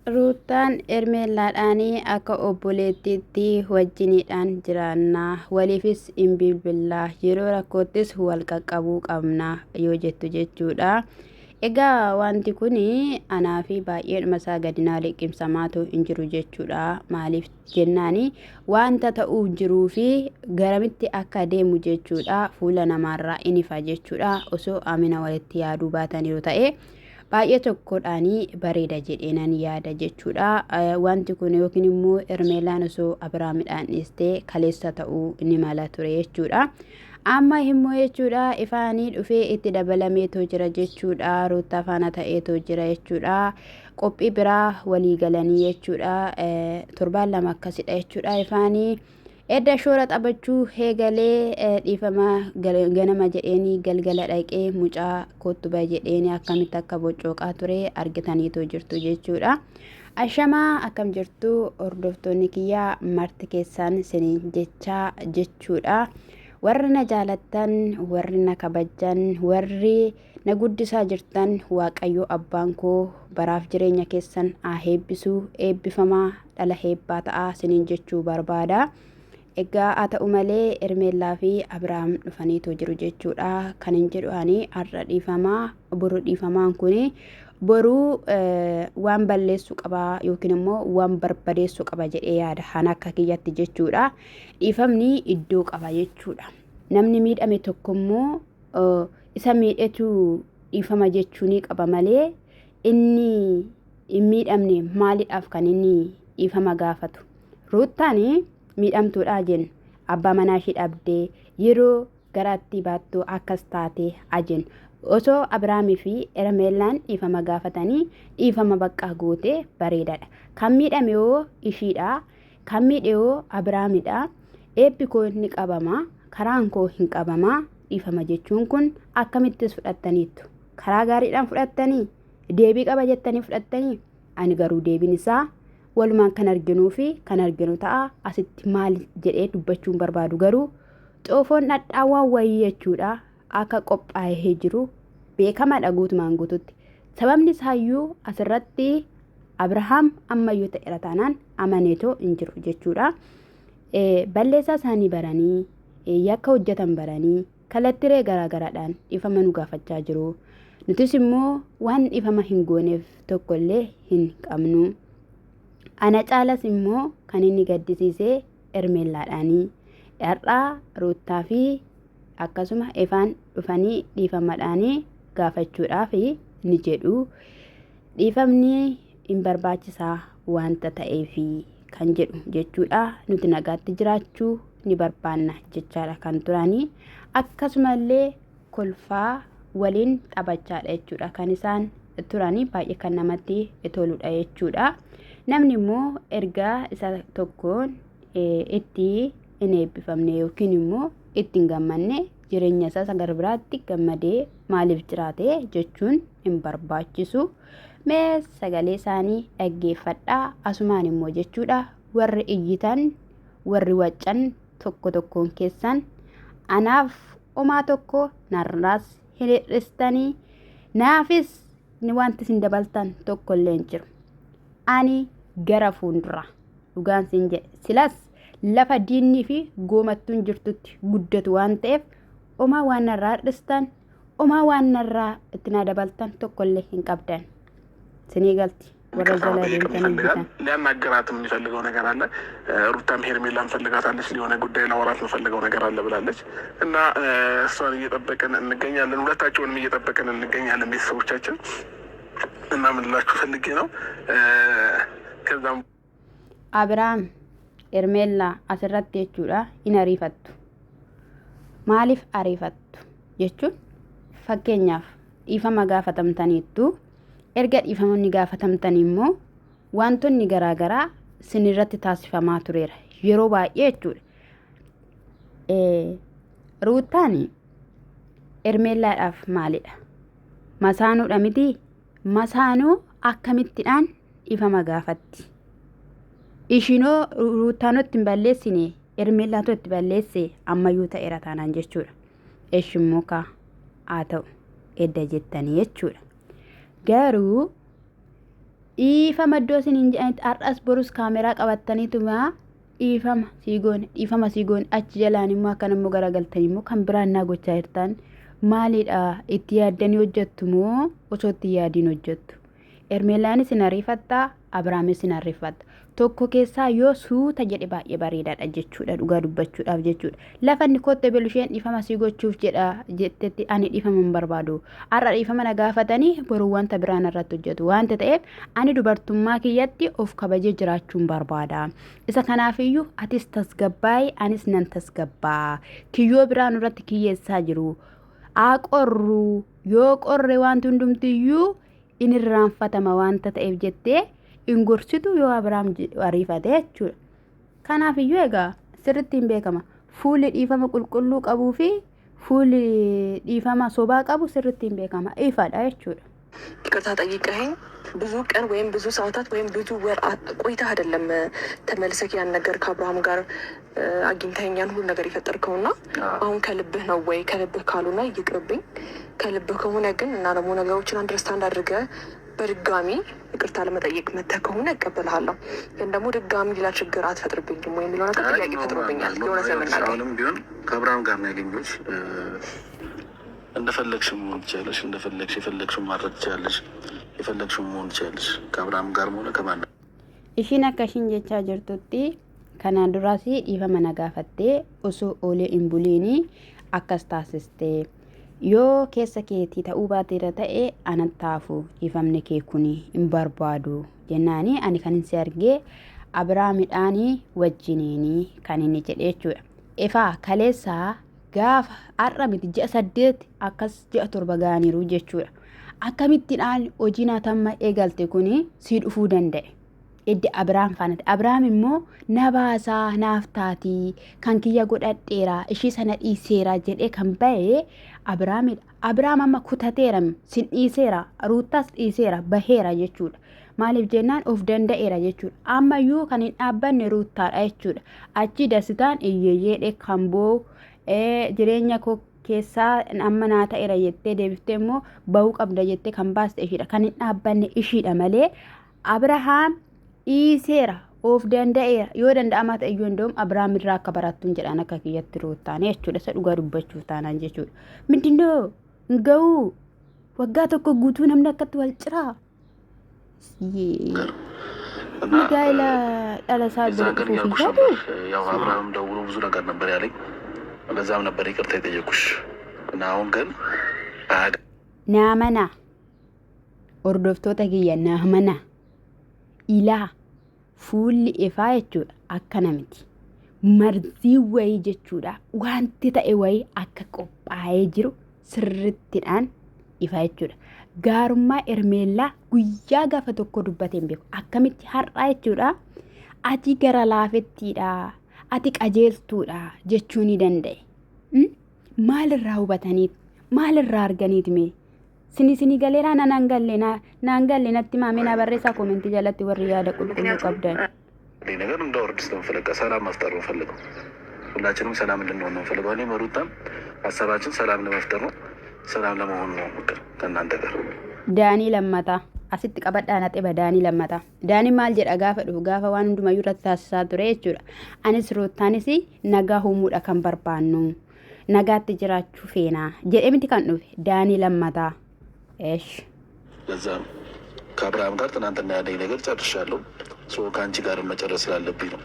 Ruutaan ermeellaadhaanii akka obboleettiitti wajjiniidhaan jiraannaa waliifis hin bilbillaa yeroo rakkoottis wal qaqqabuu qabnaa yoo jettu jechuudha. Egaa wanti kun anaa fi baay'een isaa gadinaa liqimsamaatu hin jiru jechuudha. Maaliif jennaani wanta ta'uu jiruu fi garamitti akka deemu jechuudha. Fuula namaarraa in ifa jechuudha. Osoo amina walitti yaaduu baataniiru ta'e baay'ee tokkodhaanii bareeda jedheenan yaada jechuudha. Wanti kun yookiin immoo ermeelaan osoo Abiraamidhaan dhiistee kaleessa ta'uu ni mala ture jechuudha. Amma immoo jechuudha ifaanii dhufee itti dabalameetoo jira jechuudha. Ruutaa faana ta'eetoo jira jechuudha. Qophii biraa walii galanii jechuudha. Torbaan lama akkasidha jechuudha ifaanii. Edda shoora taphachuu eegalee dhiifamaa ganama jedheeni galgala dhaqee mucaa kottuba jedheeni akkamitti akka boccooqaa ture argitaniitoo jirtu jechuudha. Ashamaa akkam jirtu hordoftoonni kiyyaa marti keessan isiniin jechaa jechuudha. Warri na jaalattan, warri na kabajjan, warri na guddisaa jirtan Waaqayyo abbaan koo baraaf jireenya keessan haa eebbisu, eebbifamaa dhala heebbaa ta'aa isiniin jechuu barbaada. Egaa haa ta'u malee Ermeellaa fi Abiraam dhufaniitoo jiru jechuudha. Kan hin jedhu ani har'a dhiifamaa boru dhiifamaan kun boruu waan balleessu qaba yookiin immoo waan barbadeessu qaba jedhee yaada han akka kiyyatti jechuudha. Dhiifamni iddoo qaba jechuudha. Namni miidhame tokko immoo isa miidhetu dhiifama jechuun qaba malee inni hin miidhamne maaliidhaaf kan inni dhiifama gaafatu. Ruuttaani miidhamtuudha jennu abbaa manaa ishee dhabdee yeroo garaatti baattuu akkas taate ajen osoo Abiraamii fi Ermeellaan dhiifama gaafatanii dhiifama baqqaa gootee bareedaadha. Kan miidhame yoo ishiidha, kan miidhe yoo Abiraamidha. Eebbi koo ni qabama, karaan koo hin qabama. Dhiifama jechuun kun akkamittis fudhattaniittu? Karaa gaariidhaan fudhattanii deebii qaba jettanii fudhattanii? Ani garuu deebiin isaa walumaan kan arginuu fi kan arginu ta'a. Asitti maal jedhee dubbachuun barbaadu garuu xoofoon dhadhaawwan wayii jechuudha akka qophaa'ee jiru beekamaadha guutumaan guututti. Sababni isaayyuu asirratti Abrahaam ammayyuu ta'eera taanaan amaneetoo hin jiru jechuudha. Balleessaa isaanii baranii yakka hojjetan baranii kallattiree garaagaraadhaan dhiifama nu gaafachaa jiru. Nutis immoo waan dhiifama hin gooneef tokkollee hin qabnu. Ana caalas immoo kan inni gaddisiisee Ermeellaadhaanii har'aa Ruutaa fi akkasuma ifaan dhufanii dhiifamaadhaanii gaafachuudhaaf ni jedhu. Dhiifamni hin barbaachisaa wanta ta'eefi kan jedhu jechuudha. Nuti nagaatti jiraachuu ni barbaanna jechaadha kan turanii. Akkasumallee kolfaa waliin taphachaadha jechuudha kan isaan turanii baay'ee kan namatti toludha jechuudha. Namni immoo ergaa isa tokkoon itti hin eebbifamne yookiin immoo itti hin gammanne jireenya isaa gara biraatti gammadee maaliif jiraate jechuun hin barbaachisu. Mee sagalee isaanii dhaggeeffadhaa asumaan immoo jechuudha. Warri iyyitan warri waccan tokko tokkoon keessan anaaf homaa tokko narraas hin hir'istanii naafis ni wanti isin dabaltan tokkollee hin jiru. Ani gara fuuldura dhugaan siin jedhe silas lafa diinnii fi goomattuun jirtutti guddatu waan ta'eef homaa waan narraa hir'istan homaa waan narraa itti na dabaltan tokkollee hin qabdan. Sinii galti warra jala deemtan bitan ሊያናገራት የሚፈልገው ነገር አለ። ሩታም ሄርሜላን ፈልጋታለች፣ ሊሆነ ጉዳይ ላወራት የምፈልገው ነገር አለ ብላለች እና እሷን እየጠበቅን እንገኛለን። ሁለታቸውንም እየጠበቅን እንገኛለን ቤተሰቦቻችን እና ምን ልላችሁ ፈልጌ ነው ከዛም Abiraam Ermeellaa asirratti jechuudha hin ariifattu. Maaliif ariifattu jechuun fakkeenyaaf dhiifama gaafatamtaniittu erga dhiifamni gaafatamtan immoo wantoonni garaagaraa sinirratti taasifamaa tureera yeroo baay'ee jechuudha. Ruutaan Ermeellaadhaaf maalidha? Masaanuudha miti? Masaanuu akkamittiidhaan dhiifama gaafatti? Ishinoo Ruutaanotti hin balleessine Ermeellaatu itti balleesse ammayyuu ta'eera taanaan jechuudha. Ishimmoo haa ta'u edda jettanii jechuudha. Garuu dhiifama iddoo isin hin jedhanitti har'as borus kaameraa qabattaniituma dhiifama siigoon achi jalaan immoo akkan immoo garagaltanii immoo kan biraan naa gochaa jirtan maalidha itti yaaddanii hojjettu moo osoo itti yaadiin hojjettu Ermeelaanis hin ariifattaa Abrahaamis hin ariifatta tokko keessaa yoo suuta jedhe baay'ee bareedaadha jechuudha dhugaa dubbachuudhaaf jechuudha lafa inni kotte belusheen dhiifama sii gochuuf jedha jettetti ani dhiifama hin barbaadu har'a dhiifama na gaafatanii boruu wanta biraan irratti hojjetu wanta ta'eef ani dubartummaa kiyyatti of kabajee jiraachuun barbaada isa kanaafiyyuu atis tasgabbaa'ii anis nan tasgabbaa kiyyoo biraan irratti kiyyeessaa jiru qorru yoo qorre wanti hundumtiyyuu in irraanfatama wanta ta'eef jettee ingorsitu yoo Abrahaam ariifate jechuudha. Kanaafiyyuu egaa sirriitti hin beekama. Fuulli dhiifama qulqulluu qabuu fi fuulli dhiifama sobaa qabu sirriitti hin beekama. Ifaadha jechuudha. ይቅርታ ጠይቀኸኝ ብዙ ቀን ወይም ብዙ ሰዓታት ወይም ብዙ ወር ቆይተህ አይደለም ተመልሰህ ያን ነገር ከአብርሃም ጋር አግኝተኸኝ ያን ሁሉ ነገር የፈጠርከውና አሁን ከልብህ ነው ወይ? ከልብህ ካልሆነ ይቅርብኝ። ከልብህ ከሆነ ግን እና ደግሞ ነገሮችን አንደርስታንድ አድርገህ በድጋሚ ይቅርታ ለመጠየቅ መተህ ከሆነ እቀበልሃለሁ። ግን ደግሞ ድጋሚ ሌላ ችግር አትፈጥርብኝም ወይ የሚለው ነገር ጥያቄ ፈጥሮብኛል። የሆነ ለመናገር አሁንም ቢሆን ከአብርሃም ጋር ነው ያገኘሁሽ። እንደፈለግሽ መሆን ትችያለሽ። እንደፈለግሽ የፈለግሽውን ማድረግ ትችያለሽ። የፈለግሽውን መሆን ትችያለሽ። ከአብርሃም ጋር ሆነ ከማን ishiin akkashiin jechaa jirtutti kanaan duraas dhiifama na gaafattee osoo oolee hin buliini akkas taasiste yoo keessa keetii ta'uu baateera ta'e anattaafu dhiifamni kee kuni hin barbaadu jennaani ani kan hin si argee Abrahaamidhaanii wajjiniini kan inni jedhe jechuudha. Ifaa kaleessaa gaafa har'a miti ji'a 8 akkas ji'a 7 ga'aniiru jechuudha. Akkamittiidhaan hojii naatamma eegalte kuni sii dhufuu danda'e. Edde Abrahaam faanate. Abrahaam immoo na baasaa naaf taatii kan kiyya godhadheera ishii sana dhiiseera jedhee kan ba'e Abrahaamidha. Abrahaam amma kutateera sin dhiiseera ruutas dhiiseera baheera jechuudha. Maaliif jennaan of danda'eera jechuudha. Ammayyuu kan hin dhaabbanne ruuttaadha jechuudha. Achi dasitaan iyyeeyyeedhe kan boo jireenya koo keessaa amma naa ta'eera jettee deebiftee immoo bahuu qabda jettee kan baaste ishiidha. Kan hin dhaabbanne ishiidha malee Abrahaam dhiiseera of danda'eera yoo danda'amaa ta'e iyyuu hundoom Abrahaam irraa akka barattuun jedhaan akka kiyyatti ruuttaane jechuudha. Isa dhugaa dubbachuuf taanaan jechuudha. Mindindoo hin ga'uu waggaa tokko guutuu namni akkatti wal ciraa. ሚካኤል ጠለሳ ያው አብርሃም ደውሎ ብዙ ነገር ነበር ያለኝ። ለዛም ነበር ይቅርታ የጠየኩሽ እና አሁን ግን ናመና ኦርዶፍቶታ ኪያ ናመና ኢላ ፉል ኢፋ jechuudha akka namiti marzii wayii jechuudha wanti ta'e wayii akka qophaa'ee jiru sirrittiidhaan ifa jechuudha. Gaarummaa Ermeellaa guyyaa gaafa tokko dubbateen beeku akkamitti har'aa jechuudha. Ati gara laafettiidha ati qajeeltuudha jechuu ni danda'e. Maalirraa hubataniit maalirraa arganiit mee sini galeeraa naan galle natti maamee na barreessaa koomentii jalatti warri yaada qulqulluu qabdan. ነገር እንዳወርድ ስለምፈልግ ሰላም መፍጠር ነው ፈልገው ሁላችንም ሰላም እንድንሆን ነው ፈልገው። እኔ መሩታም ሀሳባችን ሰላም ለመፍጠር ነው ሰላም ለመሆን ነው ምክር ከእናንተ ጋር ዳኒ ለማታ asitti qabadhaan haxee badaanii lammata daanii maal jedha gaafa dhufu gaafa waan hundumayyuu irratti taasisaa ture jechuudha. Anis ruuttaanis nagaa uumuudha kan barbaannu nagaatti jiraachuu feenaa jedhee miti kan dhufe daanii lammataa eesh ለዛም ከአብርሃም ጋር ትናንትና ያለኝ ነገር ጨርሻለሁ። ከአንቺ ጋር መጨረስ ስላለብኝ ነው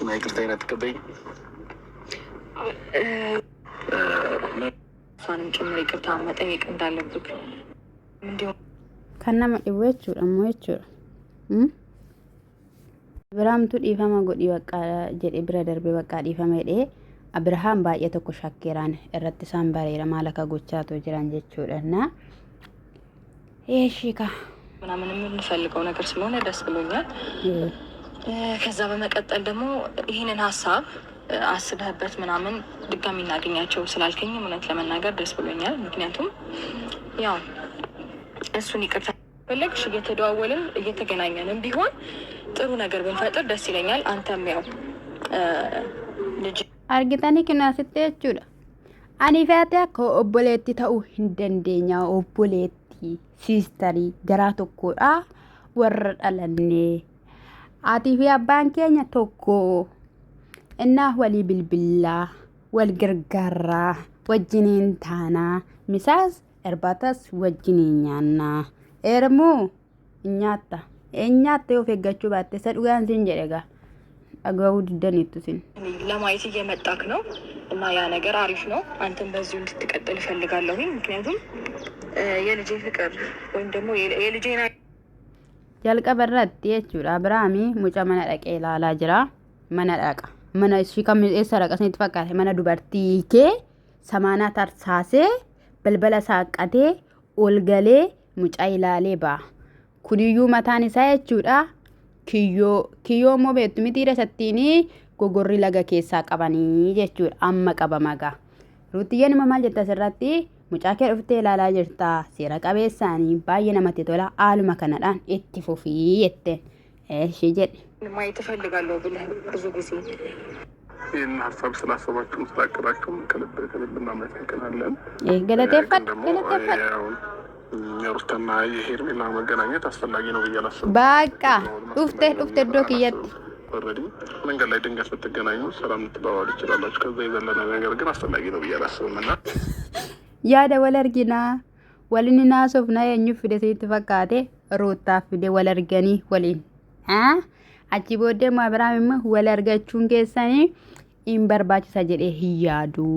እና ይቅርታ አይነት ተቀበይኝ እሷንም ጭምር ይቅርታ መጠየቅ እንዳለብህ እንዲሁም ከነማ dhibu jechuudha ammoo jechuudha. Abrahaamtu dhiifama godhi bakka jedhe bira darbe bakka dhiifama jedhee Abrahaam baay'ee tokko shakkeeraan irratti isaan bareera maal akka gochaatoo jiran jechuudha. እና እሺ ምናምን የምንፈልገው ነገር ስለሆነ ደስ ብሎኛል። ከዛ በመቀጠል ደግሞ ይህንን ሀሳብ አስበህበት ምናምን ድጋሚ እናገኛቸው ስላልከኝ እውነት ለመናገር ደስ ብሎኛል። ምክንያቱም ያው እሱን ይቅርታ ፈለግሽ እየተደዋወልን እየተገናኘንም ቢሆን ጥሩ ነገር ብንፈጥር ደስ ይለኛል። አንተም ያው ልጅ argitanii kinaasitti jechuudha. Ani feete akka obboleetti ta'uu hin dandeenya obboleetti siistarii garaa tokkodha warra dhalannee aatii fi abbaan keenya tokko innaa walii bilbilaa wal gargaaraa wajjiniin taanaa misaas erbaatas wajjiniin nyaannaa ermoo nyaatta yoo feggachuu baatte isa dhugaan siin jedhega አጋው ድደኔቱሲን ለማየት እየመጣክ ነው እና ያ ነገር አሪፍ ነው። አንተም በዚሁ እንድትቀጥል እፈልጋለሁ። ምክንያቱም የልጄ ፍቅር ወይም ደግሞ የልጄ jalqabarratti jechuudha Abiraami mucaa mana dhaqee ilaalaa jira mana dhaqa mana ishii kam eessa dhaqa sanitti fakkaate mana dubartii kee samaanaa tarsaasee balbala saaqatee ol galee mucaa ilaalee ba'a kuniyyuu mataan isaa jechuudha kiyyoo immoo beektu miti dhasattiini gogorri laga keessaa qabanii jechuudha amma qabamaga ruutiyyeen immoo maal jetta asirratti mucaa kee dhuftee ilaalaa jirta seera qabeessaanii baay'ee namatti tola haaluma kanadhaan itti fufii jetteen ishee jedhe ማየት እፈልጋለሁ ብለህ ብዙ ጊዜ ይህን ሀሳብ ስላሰባችሁም ስላቀዳችሁም ከልብ እናመሰግናለን። ገለቴፈት የሩታና የሄርሜላ መገናኘት አስፈላጊ ነው ብዬ አላስብም። በቃ ዱፍቴ ዶክየት ኦልሬዲ መንገድ ላይ ድንገት ብትገናኙ ሰላም ልትባባሉ ትችላላችሁ። ከዛ የዘለለ ነገር ግን አስፈላጊ ነው ብዬ አላስብም እና yaada wal arginaa walini naasofnaa eenyu fide sitti fakkaate ruutaa fide wal arganii waliin achi booddee immoo Abiraam immoo wal argachuun keessanii hin barbaachisa jedhee hin yaadu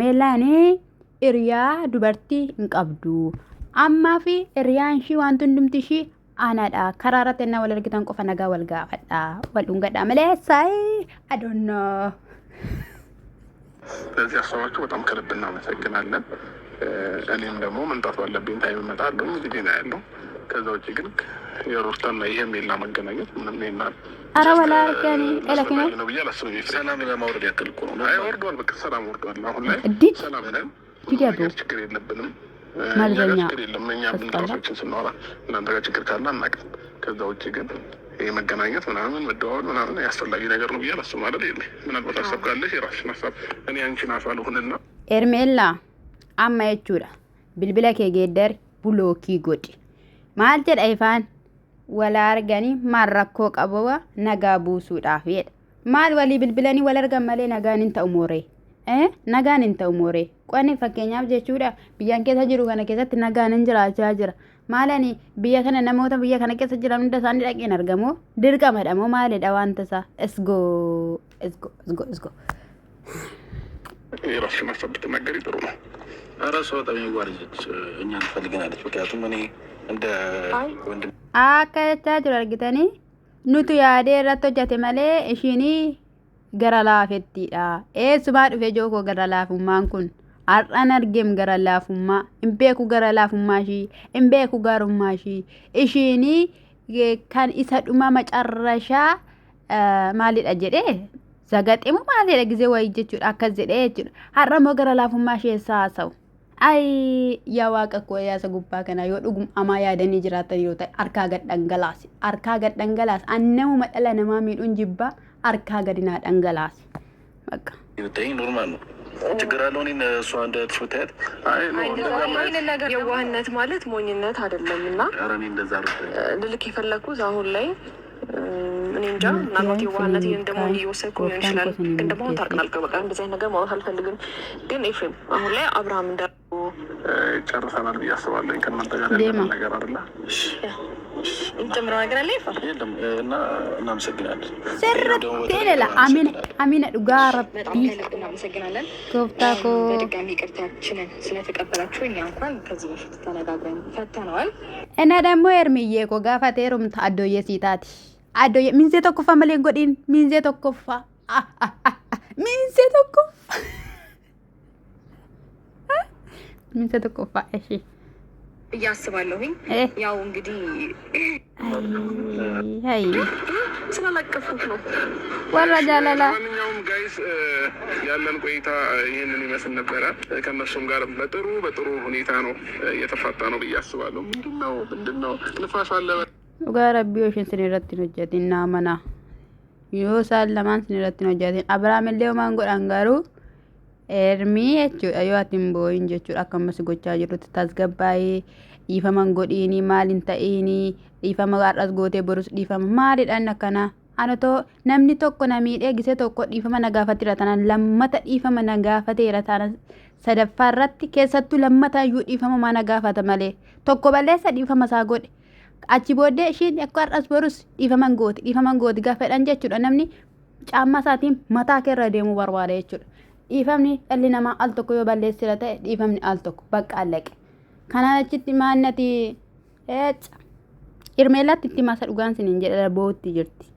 Meelaanii hiriyaa dubartii hin qabdu ammaa fi hiriyaan ishii wanti hundumti ishii aanadha karaa irratti ennaa wal argitan qofa nagaa wal gaafadha wal dhungadha malee saayii I don't know. ለዚህ ሀሳባችሁ በጣም ከልብ እናመሰግናለን። እኔም ደግሞ መምጣት ባለብኝ ታይም እመጣለሁ እንግዲህ ነው ያለው። ከዛ ውጪ ግን የሩታና የሄርሜላ መገናኘት ምንም ይናል ኧረ ወላ አርገኒ ኤለከነ ነው ብዬ አላስብም። ሰላም ለማውረድ ያክል እኮ ነው። አይ ወርዷል፣ በቃ ሰላም ወርዷል። አሁን ላይ ሰላም ነን፣ ችግር የለብንም። ማልበኛ ችግር የለም። እኛ ብንራሳችን ስናወራ እናንተ ጋር ችግር ካለ አናውቅም። ከዛ ውጪ ግን የመገናኘት ምናምን መደዋወል ምናምን ያስፈላጊ ነገር ነው ብዬ አላስብም። አይደል የለ ምናልባት ሀሳብ ካለሽ የራስሽን ሀሳብ እኔ አንቺን አሳልሁንና ኤርሜላ አማ jechuudha bilbila kee geeddar bulookii godhi maal jedha ifaan wal arganii maal rakkoo qabawa nagaa buusuudhaaf jedha maal walii bilbilanii wal argan malee nagaan hin ta'u mooree nagaan hin ta'u mooree qonni fakkeenyaaf jechuudha biyyaan keessa jiru kana keessatti nagaan hin jiraachaa jira maalani biyya kana namoota biyya kana keessa jiran hunda isaanii dhaqeen argamoo dirqamadha moo maalidha wanta isaa isgo የራስሽን ሀሳብ ብትናገሪ ጥሩ ነው። ኧረ እሷ በጣም የዋረች እኛን ትፈልገናለች። ምክንያቱም እኔ እንደ ወንድም akka jechaa jiru argitanii nutu yaadee irratti hojjate malee ishiinii gara laafettiidha eessumaa dhufe jookoo gara laafummaan kun har'an argeem gara laafummaa hin beeku gara laafummaa ishii hin beeku gaarummaa ishii ishiinii kan isa dhuma macarrashaa maalidha jedhee zagaximu maalidha gizee wayii jechuudha akkas jedhee jechuudha har'a moo gara laafummaa ishee haasa'u ay yaa waaqa koo yaasa gubbaa kana yoo dhugum amaa yaadanii jiraatan yoo ta'e harkaa gad dhangalaasi annamuma dhala namaa miidhuun jibbaa harkaa gadinaa dhangalaasi bakka ይወጣኝ ኖርማል ነው። ችግር አለው እኔ እሷ እንደ ትፈታያት ይህንን ነገር የዋህነት ማለት ሞኝነት አይደለም እና ኧረ እኔ እንደዛ ልልክ የፈለኩት አሁን ላይ እኔ እንጃ ምናልባት የዋህነት ይህን ደግሞ እየወሰድኩ ሊሆን ይችላል። ግን ደግሞ አሁን ታርቀናል። በቃ እንደዚህ አይነት ነገር ማውራት አልፈልግም። ግን ኤፍሬም አሁን ላይ አብርሃም እንዳ ጨርሰናል ብዬ አስባለሁ። ከእናንተ ጋር ያለ ነገር አይደለ የምጨምረው ነገር አለ ይፋ የለም እና እናመሰግናለን። ሴረቴለላ አሚነ ዱጋ ረቢ እናመሰግናለን። ኮፍታኮ በድጋሚ ይቅርታችንን ስለተቀበላችሁ እኛ እንኳን ከዚህ በፊት ተነጋግረን ፈተነዋል እና ደግሞ ኤርሚዬ ኮ ጋፋቴሩምታ አዶየ ሲታቲ adoye minse tokkoffa malee godhin minse tokkoffa minse tokkoffa እሺ እያስባለሁኝ ያው እንግዲህ አይ ስላላቀፉት ነው ወራ ጃላላ ማንኛውም ጋይስ ያለን ቆይታ ይሄንን ይመስል ነበረ። ከነሱም ጋር በጥሩ ሁኔታ ነው እየተፋታ ነው ብዬ አስባለሁ። ምንድነው ንፋስ አለ dhugaa rabbii ooshin sin irratti hin hojjetin naamana yoo isaan lamaan sin irratti hin hojjetin Abiraam illee homaan godhan garuu Ermii jechuudha yoo ati hin boo'in jechuudha akkamas gochaa jirtutti tasgabbaa'ee dhiifama godhiinii maal hin ta'iinii dhiifama har'as gootee borus dhiifama maalidhaan akkanaa anatoo namni tokko na miidhee gisee tokko dhiifama na gaafateera tanan lammata dhiifama na gaafateera tanan sadaffaa irratti keessattuu lammata iyyuu dhiifama maa na gaafata malee tokko balleessa dhiifama isaa godhe achi booddee ishiin akka har'as borus dhiifama gooti gaafadhan jechuudha namni caammaa isaatiin mataa keerra deemuu barbaada jechuudha. Dhiifamni dhalli namaa al tokko yoo balleessira ta'e dhiifamni al tokko bakka allaqe. Kanaan achitti maannati Irmeelaatti itti masa dhugaan siniin jedha bootti jirti.